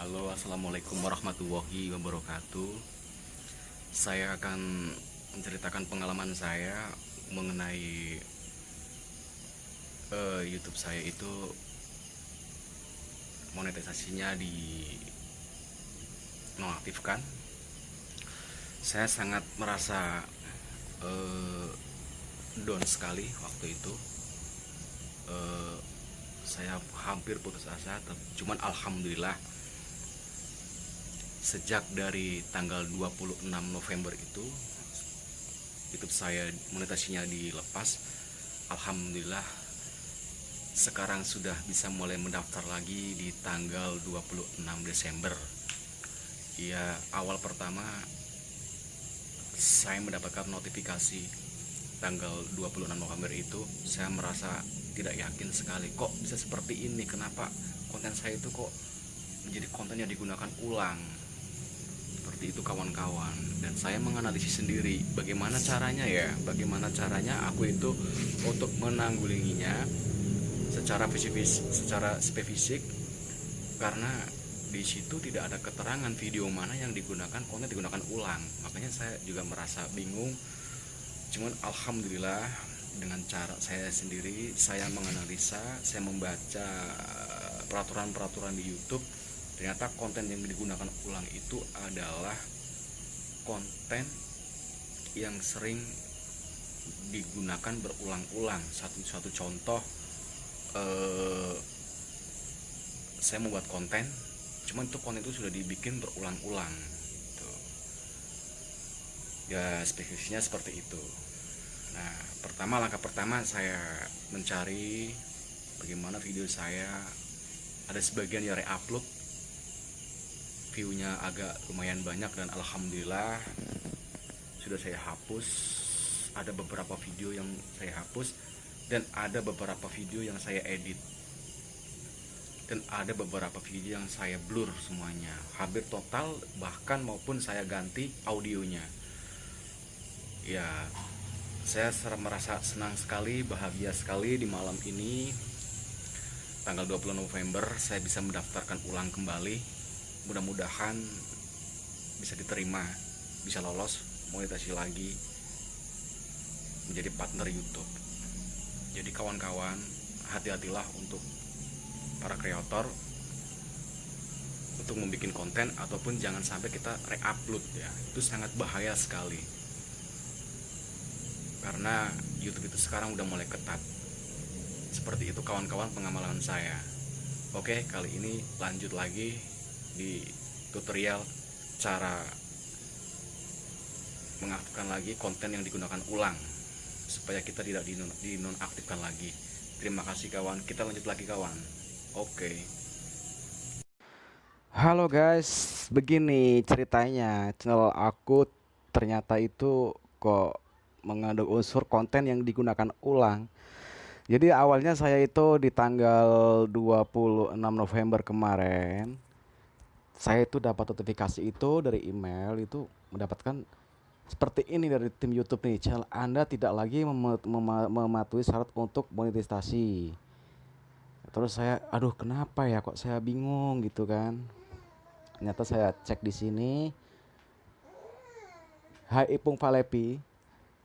Halo, assalamualaikum warahmatullahi wabarakatuh. Saya akan menceritakan pengalaman saya mengenai YouTube saya itu monetisasinya nonaktifkan. Saya sangat merasa eh, down sekali waktu itu. Eh, saya hampir putus asa, cuman alhamdulillah sejak dari tanggal 26 November itu YouTube saya monetasinya dilepas. Alhamdulillah sekarang sudah bisa mulai mendaftar lagi di tanggal 26 Desember. Ya, awal pertama saya mendapatkan notifikasi tanggal 26 November itu, saya merasa tidak yakin sekali, kok bisa seperti ini, kenapa konten saya itu kok menjadi konten yang digunakan ulang seperti itu kawan-kawan. Dan saya menganalisis sendiri bagaimana caranya aku itu untuk menanggulanginya secara spesifik, karena di situ tidak ada keterangan video mana yang digunakan konten digunakan ulang. Makanya saya juga merasa bingung. Cuman alhamdulillah dengan cara saya sendiri, saya menganalisa, saya membaca peraturan-peraturan di YouTube, ternyata konten yang digunakan ulang itu adalah konten yang sering digunakan berulang-ulang. Satu contoh, saya membuat konten, cuman itu konten itu sudah dibikin berulang-ulang gitu. Ya, spesifikasinya seperti itu. Nah, langkah pertama saya mencari bagaimana video saya, ada sebagian yang re-upload, viewnya agak lumayan banyak, dan alhamdulillah sudah saya hapus. Ada beberapa video yang saya hapus, dan ada beberapa video yang saya edit, dan ada beberapa video yang saya blur semuanya, hampir total, bahkan maupun saya ganti audionya. Ya, saya merasa senang sekali, bahagia sekali di malam ini tanggal 20 November saya bisa mendaftarkan ulang kembali. Mudah-mudahan bisa diterima, bisa lolos monetasi lagi menjadi partner YouTube. Jadi kawan-kawan, hati-hatilah untuk para kreator untuk membuat konten, ataupun jangan sampai kita re-upload ya. Itu sangat bahaya sekali. Karena YouTube itu sekarang udah mulai ketat. Seperti itu kawan-kawan pengamalan saya. Oke, kali ini lanjut lagi di tutorial cara mengaktifkan lagi konten yang digunakan ulang, supaya kita tidak dinonaktifkan lagi. Terima kasih kawan, kita lanjut lagi kawan. Oke. Halo guys, begini ceritanya. Channel aku ternyata itu kok mengandung unsur konten yang digunakan ulang. Jadi awalnya saya itu di tanggal 26 November kemarin, saya itu dapat notifikasi itu dari email, itu mendapatkan seperti ini dari tim YouTube nih. Channel Anda tidak lagi mematuhi syarat untuk monetisasi. Terus saya, aduh kenapa ya kok saya bingung gitu kan. Ternyata saya cek di sini, Hai Ipung Falepi,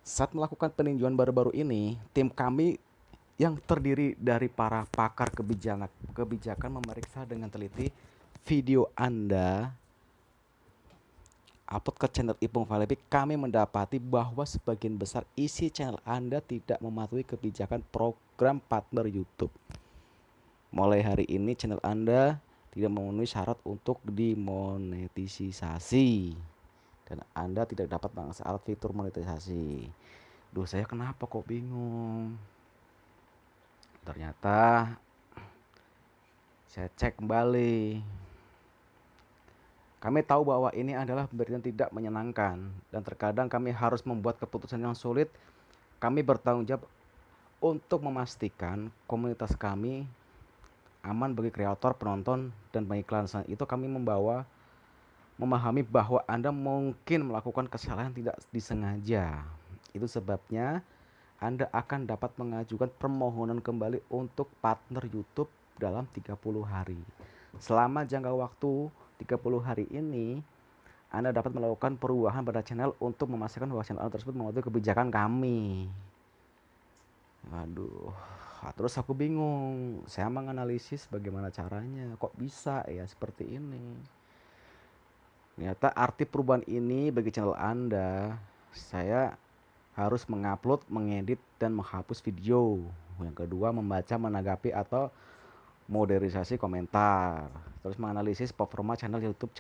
saat melakukan peninjauan baru-baru ini, tim kami yang terdiri dari para pakar kebijakan memeriksa dengan teliti video Anda upload ke channel Ipung Falepi. Kami mendapati bahwa sebagian besar isi channel Anda tidak mematuhi kebijakan program partner YouTube. Mulai hari ini channel Anda tidak memenuhi syarat untuk dimonetisasi, dan Anda tidak dapat mengakses fitur monetisasi. Duh, saya kenapa kok bingung? Ternyata saya cek kembali. Kami tahu bahwa ini adalah pemberian tidak menyenangkan, dan terkadang kami harus membuat keputusan yang sulit. Kami bertanggung jawab untuk memastikan komunitas kami aman bagi kreator, penonton, dan pengiklan. Selain itu, kami memahami bahwa Anda mungkin melakukan kesalahan tidak disengaja. Itu sebabnya Anda akan dapat mengajukan permohonan kembali untuk partner YouTube dalam 30 hari. Selama jangka waktu 30 hari ini Anda dapat melakukan perubahan pada channel untuk memastikan bahwa channel Anda tersebut mematuhi kebijakan kami. Waduh, terus aku bingung. Saya menganalisis bagaimana caranya. Kok bisa ya seperti ini? Ternyata arti perubahan ini bagi channel Anda, saya harus mengupload, mengedit, dan menghapus video. Yang kedua, membaca, menanggapi, atau modernisasi komentar. Terus menganalisis performa channel YouTube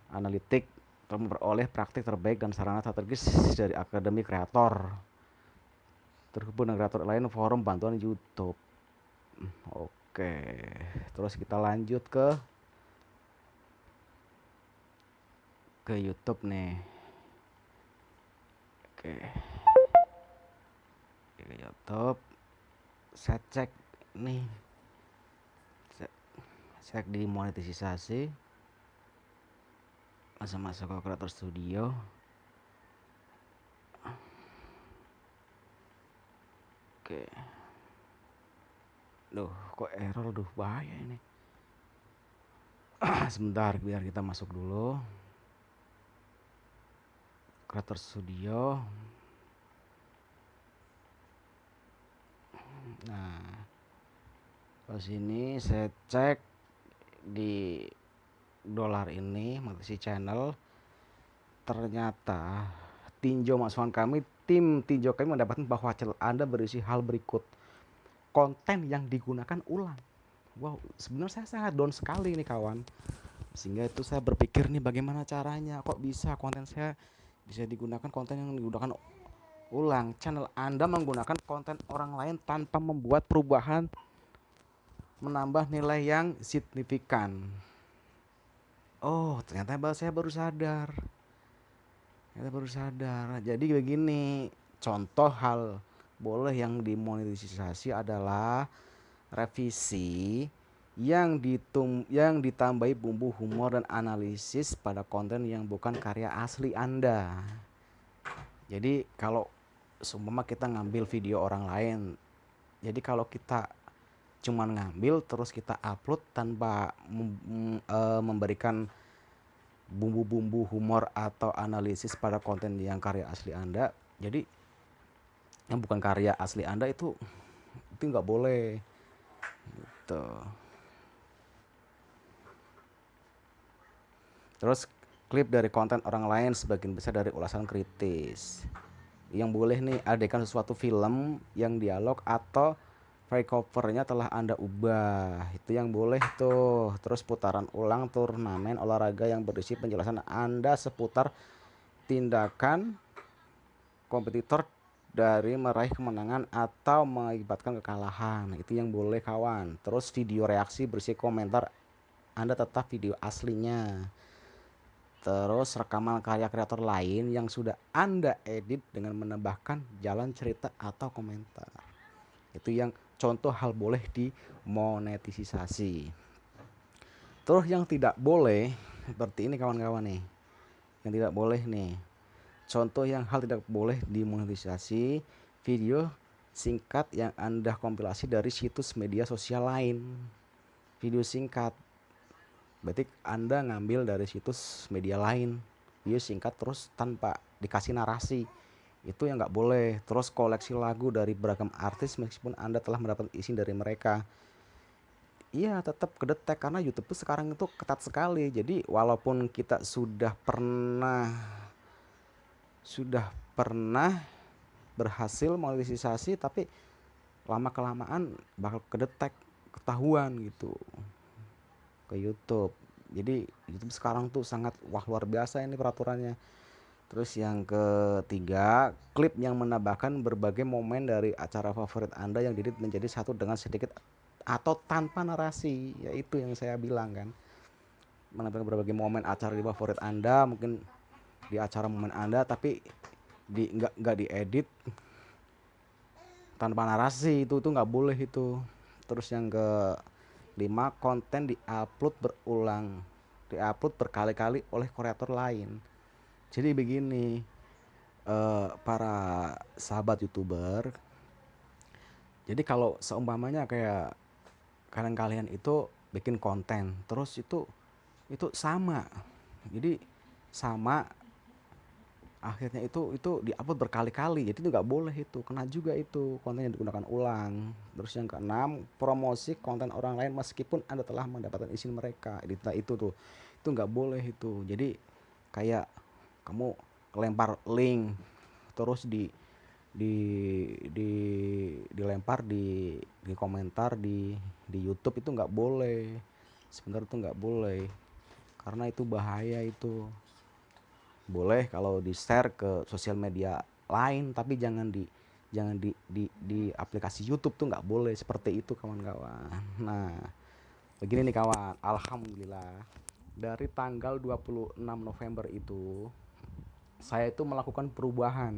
analitik untuk memperoleh praktik terbaik dan sarana strategis dari akademi kreator. Terhubung dengan kreator lain, forum bantuan YouTube. Oke, terus kita lanjut ke YouTube nih. Oke, ke YouTube. Saya cek nih, cek di monetisasi. Masuk ke Creator Studio. Oke. Duh, kok error, bahaya ini. Sebentar, biar kita masuk dulu. Creator Studio. Nah, ke sini saya cek di dolar ini, monetisasi channel. Ternyata tinjau masukan kami, tim tinjau kami mendapatkan bahwa channel Anda berisi hal berikut. Konten yang digunakan ulang. Wow, sebenarnya saya sangat down sekali nih kawan. Sehingga itu saya berpikir nih, bagaimana caranya, kok bisa konten saya bisa digunakan konten yang digunakan ulang. Channel Anda menggunakan konten orang lain tanpa membuat perubahan menambah nilai yang signifikan. Oh, ternyata saya baru sadar. Jadi begini, contoh hal boleh yang dimonetisasi adalah revisi yang ditambahi bumbu humor dan analisis pada konten yang bukan karya asli Anda. Jadi kalau seumpama kita ngambil video orang lain, jadi kalau kita cuman ngambil terus kita upload tanpa memberikan bumbu-bumbu humor atau analisis pada konten yang karya asli Anda, jadi yang bukan karya asli Anda itu nggak boleh gitu. Terus klip dari konten orang lain sebagian besar dari ulasan kritis. Yang boleh nih, adegan sesuatu film yang dialog atau voiceover-nya telah Anda ubah, itu yang boleh tuh. Terus putaran ulang turnamen olahraga yang berisi penjelasan Anda seputar tindakan kompetitor dari meraih kemenangan atau mengakibatkan kekalahan, itu yang boleh kawan. Terus video reaksi berisi komentar Anda tetap video aslinya. Terus rekaman karya kreator lain yang sudah Anda edit dengan menambahkan jalan cerita atau komentar, itu yang contoh hal boleh dimonetisasi. Terus yang tidak boleh seperti ini kawan-kawan nih. Yang tidak boleh nih. Contoh yang hal tidak boleh dimonetisasi, video singkat yang Anda kompilasi dari situs media sosial lain. Video singkat, berarti Anda ngambil dari situs media lain, video singkat terus tanpa dikasih narasi, itu yang nggak boleh. Terus koleksi lagu dari beragam artis meskipun Anda telah mendapat izin dari mereka, iya tetap kedetek karena YouTube tuh sekarang itu ketat sekali. Jadi walaupun kita sudah pernah berhasil monetisasi, tapi lama kelamaan bakal kedetek, ketahuan gitu ke YouTube. Jadi YouTube sekarang tuh sangat luar biasa ini peraturannya. Terus yang ketiga, klip yang menambahkan berbagai momen dari acara favorit Anda yang diedit menjadi satu dengan sedikit atau tanpa narasi, yaitu yang saya bilang kan. Menambahkan berbagai momen acara di favorit Anda, mungkin di acara momen Anda, tapi nggak diedit tanpa narasi, itu nggak boleh itu. Terus yang kelima, konten diupload berkali-kali oleh kreator lain. Jadi begini, para sahabat YouTuber, jadi kalau seumpamanya kayak kalian itu bikin konten terus itu itu sama. Jadi sama, akhirnya itu diupload berkali-kali, jadi itu nggak boleh, itu kena juga, itu konten yang digunakan ulang. Terus yang keenam, promosi konten orang lain meskipun anda telah mendapatkan izin mereka. Itu tuh, itu nggak boleh itu. Jadi kayak kamu lempar link terus di di dilempar di komentar di YouTube, itu nggak boleh. Sebenarnya itu nggak boleh, karena itu bahaya itu. Boleh kalau di share ke sosial media lain, tapi jangan di aplikasi YouTube tuh nggak boleh seperti itu, kawan-kawan. Nah, begini nih kawan, alhamdulillah dari tanggal 26 November itu saya itu melakukan perubahan.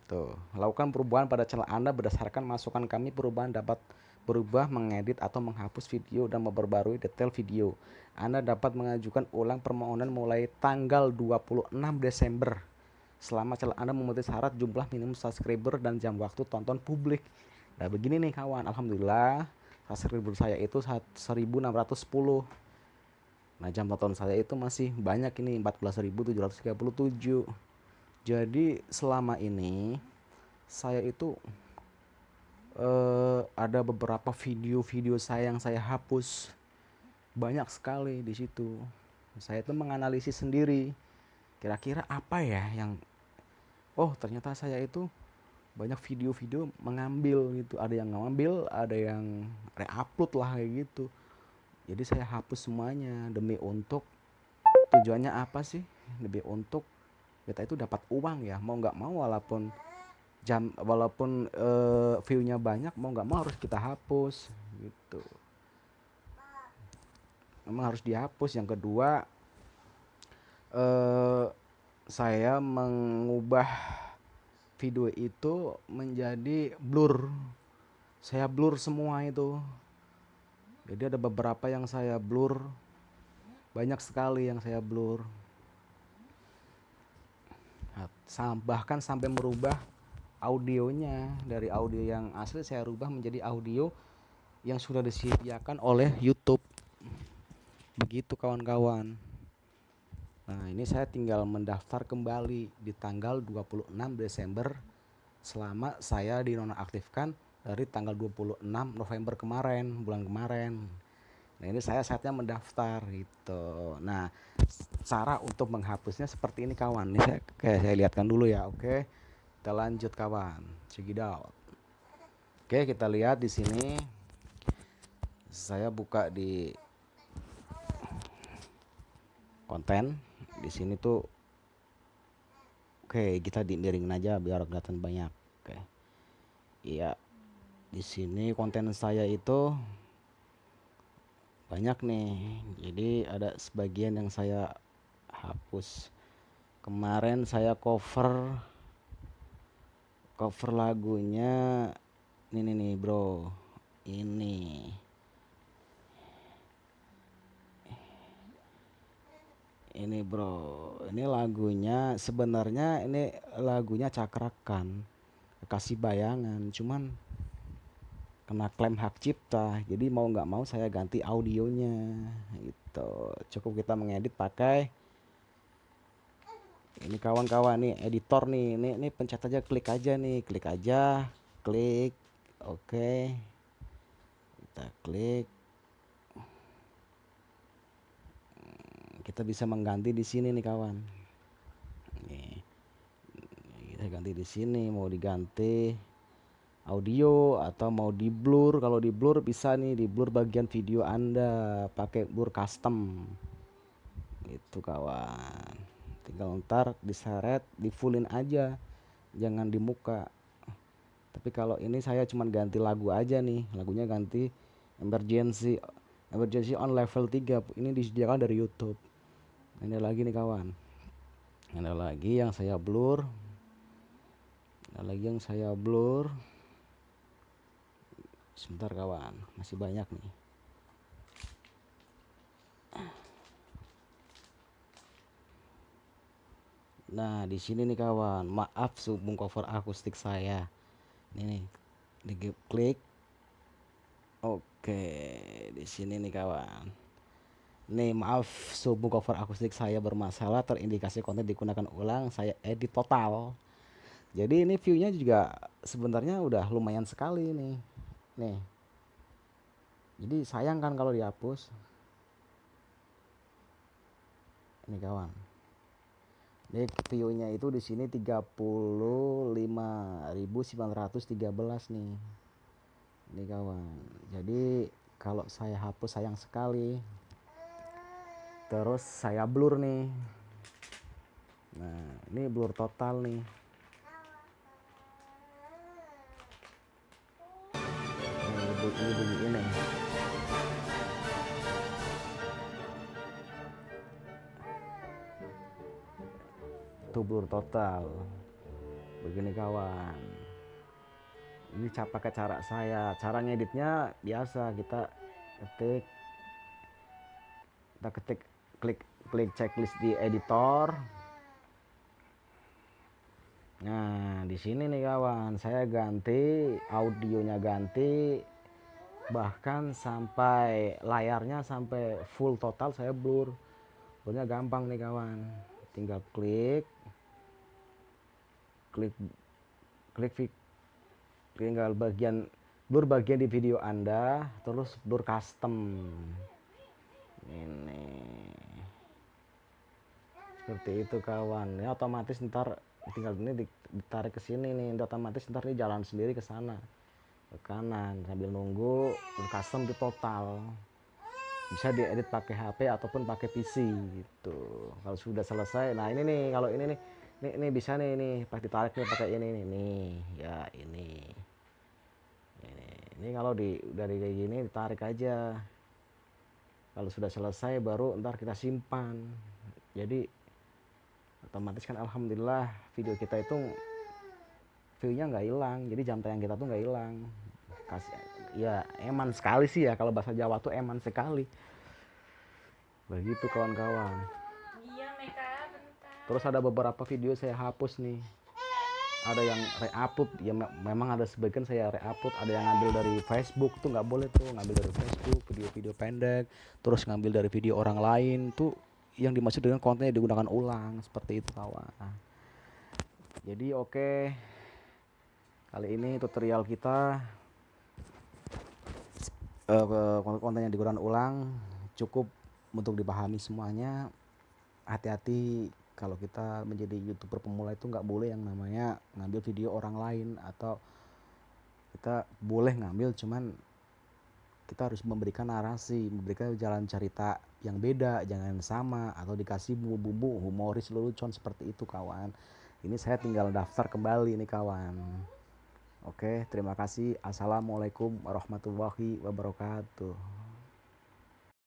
Tuh, lakukan perubahan pada channel Anda berdasarkan masukan kami. Perubahan dapat berubah, mengedit atau menghapus video dan memperbarui detail video. Anda dapat mengajukan ulang permohonan mulai tanggal 26 Desember selama channel Anda memenuhi syarat jumlah minimum subscriber dan jam waktu tonton publik. Nah, begini nih kawan, alhamdulillah subscriber saya itu 1610. Nah, jam tonton saya itu masih banyak ini, 14.737. Jadi selama ini saya itu ada beberapa video-video saya yang saya hapus, banyak sekali di situ. Saya itu menganalisis sendiri, kira-kira apa ya yang, oh ternyata saya itu banyak video-video mengambil gitu, ada yang ngambil, ada yang re-upload lah kayak gitu. Jadi saya hapus semuanya demi untuk, tujuannya apa sih? Demi untuk kita itu dapat uang ya, mau nggak mau, walaupun view-nya banyak, mau nggak mau harus kita hapus gitu. Memang harus dihapus. Yang kedua, eh, saya mengubah video itu menjadi blur. Saya blur semua itu. Jadi ada beberapa yang saya blur, banyak sekali yang saya blur. Nah, bahkan sampai merubah audionya, dari audio yang asli saya rubah menjadi audio yang sudah disediakan oleh YouTube. Begitu kawan-kawan. Nah, ini saya tinggal mendaftar kembali di tanggal 26 Desember selama saya dinonaktifkan dari tanggal 26 November kemarin, bulan kemarin. Nah, ini saya saatnya mendaftar gitu. Nah, cara untuk menghapusnya seperti ini kawan. Ini saya lihatkan dulu ya. Oke. Kita lanjut kawan. Check it out. Oke, kita lihat di sini. Saya buka di konten. Di sini tuh, oke, kita dimiringin aja biar kelihatan banyak. Oke. Iya. Di sini konten saya itu banyak nih. Jadi ada sebagian yang saya hapus. Kemarin saya cover lagunya ini nih bro. Ini bro, ini lagunya, sebenarnya ini lagunya Cakrakan, Kasih Bayangan, cuman kena klaim hak cipta, jadi mau nggak mau saya ganti audionya gitu. Cukup kita mengedit pakai ini kawan-kawan, nih editor nih, ini pencet aja, klik aja nih, klik, oke, kita klik, kita bisa mengganti di sini nih kawan. Nih, kita ganti di sini, mau diganti audio atau mau di blur. Kalau di blur bisa nih, di blur bagian video Anda pakai blur custom. Itu kawan. Tinggal ntar diseret, di fullin aja, jangan di muka. Tapi kalau ini saya cuman ganti lagu aja nih, lagunya ganti emergency on level 3. Ini disediakan dari YouTube. Ini lagi nih kawan, ada lagi yang saya blur, sebentar kawan, masih banyak nih. Nah, di sini nih kawan, maaf subung cover akustik saya. Ini klik. Oke, di sini nih kawan. Nih maaf, subwoofer akustik saya bermasalah, terindikasi konten digunakan ulang, saya edit total. Jadi ini view-nya juga sebenarnya udah lumayan sekali nih. Nih. Jadi sayang kan kalau dihapus. Ini kawan. Ini view-nya itu di sini 35.913 nih. Ini kawan. Jadi kalau saya hapus sayang sekali. Terus saya blur nih. Nah, ini blur total nih. Ini bunyi ini. Itu blur total. Begini kawan. Ini pakai cara saya. Cara ngeditnya biasa, kita ketik klik checklist di editor. Nah, di sini nih kawan, saya ganti audionya, ganti bahkan sampai layarnya sampai full total saya blur. Blurnya gampang nih kawan. Tinggal klik tinggal blur bagian di video Anda, terus blur custom. Ini seperti itu kawan. Ya otomatis ntar tinggal ini ditarik ke sini nih, otomatis ntar ini jalan sendiri ke sana, ke kanan, sambil nunggu blur custom di total. Bisa diedit pakai HP ataupun pakai PC gitu. Kalau sudah selesai, nah ini nih, kalau ini nih bisa nih pas ditarik nih pakai ini nih ya ini kalau dari kayak gini ditarik aja. Kalau sudah selesai baru ntar kita simpan. Jadi otomatis kan alhamdulillah video kita itu view-nya nggak hilang, jadi jam tayang kita tuh nggak hilang. Ya eman sekali sih ya, kalau bahasa Jawa tuh eman sekali. Begitu kawan-kawan. Iya Meka, bentar. Terus ada beberapa video saya hapus nih. Ada yang re-upload, ya memang ada sebagian saya re-upload. Ada yang ngambil dari Facebook, tuh nggak boleh tuh ngambil dari Facebook video-video pendek. Terus ngambil dari video orang lain tuh yang dimaksud dengan kontennya digunakan ulang, seperti itu kawan. Jadi oke, kali ini tutorial kita konten yang digunakan ulang cukup untuk dipahami semuanya. Hati-hati kalau kita menjadi YouTuber pemula itu nggak boleh yang namanya ngambil video orang lain, atau kita boleh ngambil, cuman kita harus memberikan narasi, memberikan jalan cerita yang beda, jangan sama, atau dikasih bumbu-bumbu humoris lelucon seperti itu kawan. Ini saya tinggal daftar kembali nih kawan. Oke, terima kasih. Assalamualaikum warahmatullahi wabarakatuh.